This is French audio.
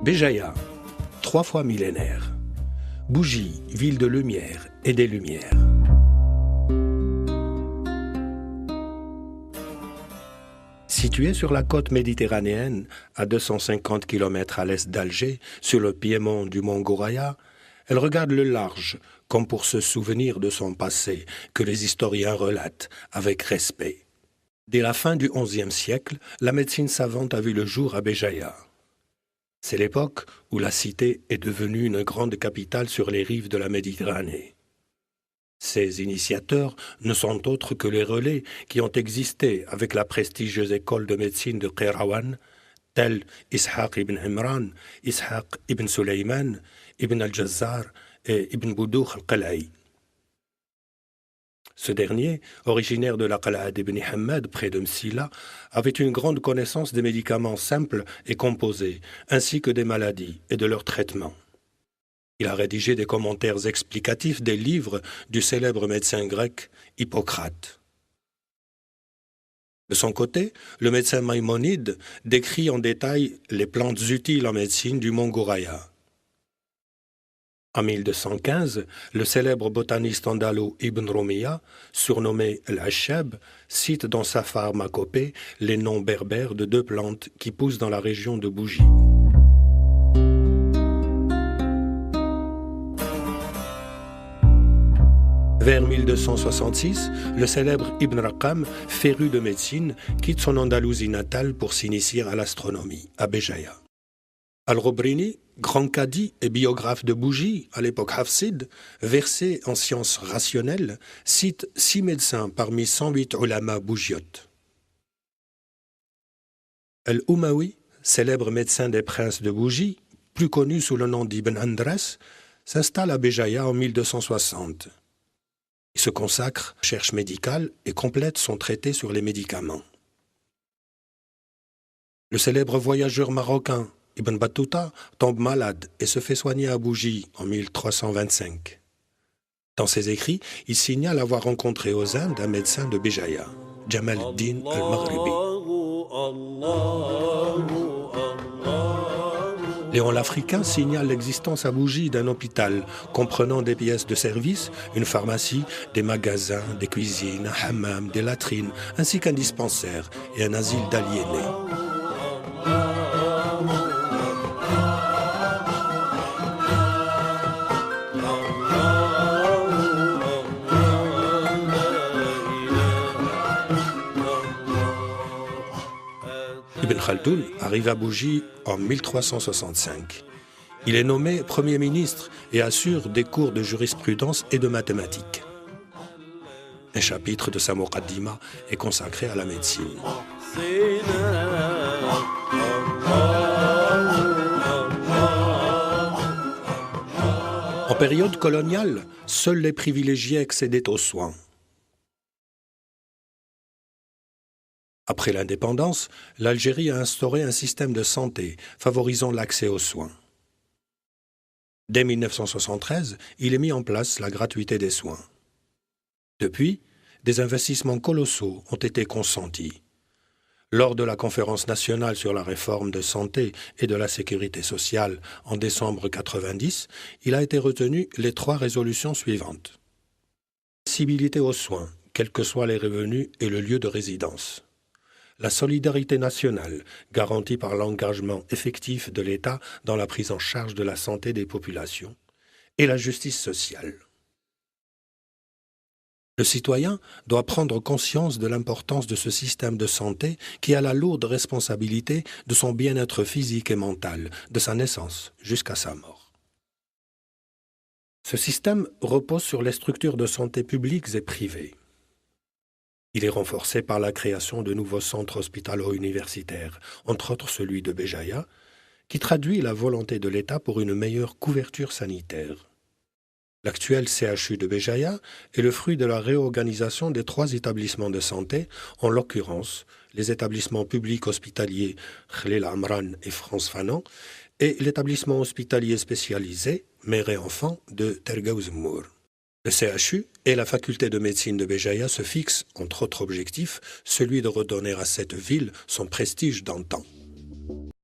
Béjaïa, 3 fois millénaire. Bougie, ville de lumière et des lumières. Située sur la côte méditerranéenne, à 250 km à l'est d'Alger, sur le piémont du mont Gouraya, elle regarde le large, comme pour se souvenir de son passé, que les historiens relatent avec respect. Dès la fin du XIe siècle, la médecine savante a vu le jour à Béjaïa. C'est l'époque où la cité est devenue une grande capitale sur les rives de la Méditerranée. Ces initiateurs ne sont autres que les relais qui ont existé avec la prestigieuse école de médecine de Qayrawan, tels Ishaq ibn Imran, Ishaq ibn Suleyman, ibn al-Jazzar et ibn Boudoukh al-Qala'i. Ce dernier, originaire de la Qala'ad ibn Hamad, près de Msila, avait une grande connaissance des médicaments simples et composés, ainsi que des maladies et de leur traitement. Il a rédigé des commentaires explicatifs des livres du célèbre médecin grec Hippocrate. De son côté, le médecin Maïmonide décrit en détail les plantes utiles en médecine du mont Gouraya. En 1215, le célèbre botaniste andalou Ibn Rumiya, surnommé l'Ashab, cite dans sa pharmacopée les noms berbères de 2 plantes qui poussent dans la région de Bougie. Vers 1266, le célèbre Ibn Raqam, féru de médecine, quitte son Andalousie natale pour s'initier à l'astronomie, à Béjaïa. Al-Robrini, grand cadi et biographe de Bougie, à l'époque Hafsid, versé en sciences rationnelles, cite 6 médecins parmi 108 ulama bougiotes. Al-Umawi, célèbre médecin des princes de Bougie, plus connu sous le nom d'Ibn Andras, s'installe à Béjaïa en 1260. Il se consacre à la recherche médicale et complète son traité sur les médicaments. Le célèbre voyageur marocain Ibn Battuta tombe malade et se fait soigner à Bougie en 1325. Dans ses écrits, il signale avoir rencontré aux Indes un médecin de Béjaïa, Jamal ad-Din al-Maghribi. Léon l'Africain signale l'existence à Bougie d'un hôpital comprenant des pièces de service, une pharmacie, des magasins, des cuisines, un hammam, des latrines, ainsi qu'un dispensaire et un asile d'aliénés. Ibn Khaldoun arrive à Bougie en 1365. Il est nommé Premier ministre et assure des cours de jurisprudence et de mathématiques. Un chapitre de sa Muqaddima est consacré à la médecine. En période coloniale, seuls les privilégiés accédaient aux soins. Après l'indépendance, l'Algérie a instauré un système de santé favorisant l'accès aux soins. Dès 1973, il est mis en place la gratuité des soins. Depuis, des investissements colossaux ont été consentis. Lors de la conférence nationale sur la réforme de santé et de la sécurité sociale en décembre 1990, il a été retenu les 3 résolutions suivantes. L'accessibilité aux soins, quels que soient les revenus et le lieu de résidence. La solidarité nationale, garantie par l'engagement effectif de l'État dans la prise en charge de la santé des populations, et la justice sociale. Le citoyen doit prendre conscience de l'importance de ce système de santé qui a la lourde responsabilité de son bien-être physique et mental, de sa naissance jusqu'à sa mort. Ce système repose sur les structures de santé publiques et privées. Il est renforcé par la création de nouveaux centres hospitalo-universitaires, entre autres celui de Béjaïa, qui traduit la volonté de l'État pour une meilleure couverture sanitaire. L'actuel CHU de Béjaïa est le fruit de la réorganisation des 3 établissements de santé, en l'occurrence les établissements publics hospitaliers Khalil Amran et France Fanon et l'établissement hospitalier spécialisé Mère et Enfants de Tergaouzmour. Le CHU et la faculté de médecine de Béjaïa se fixent, entre autres objectifs, celui de redonner à cette ville son prestige d'antan.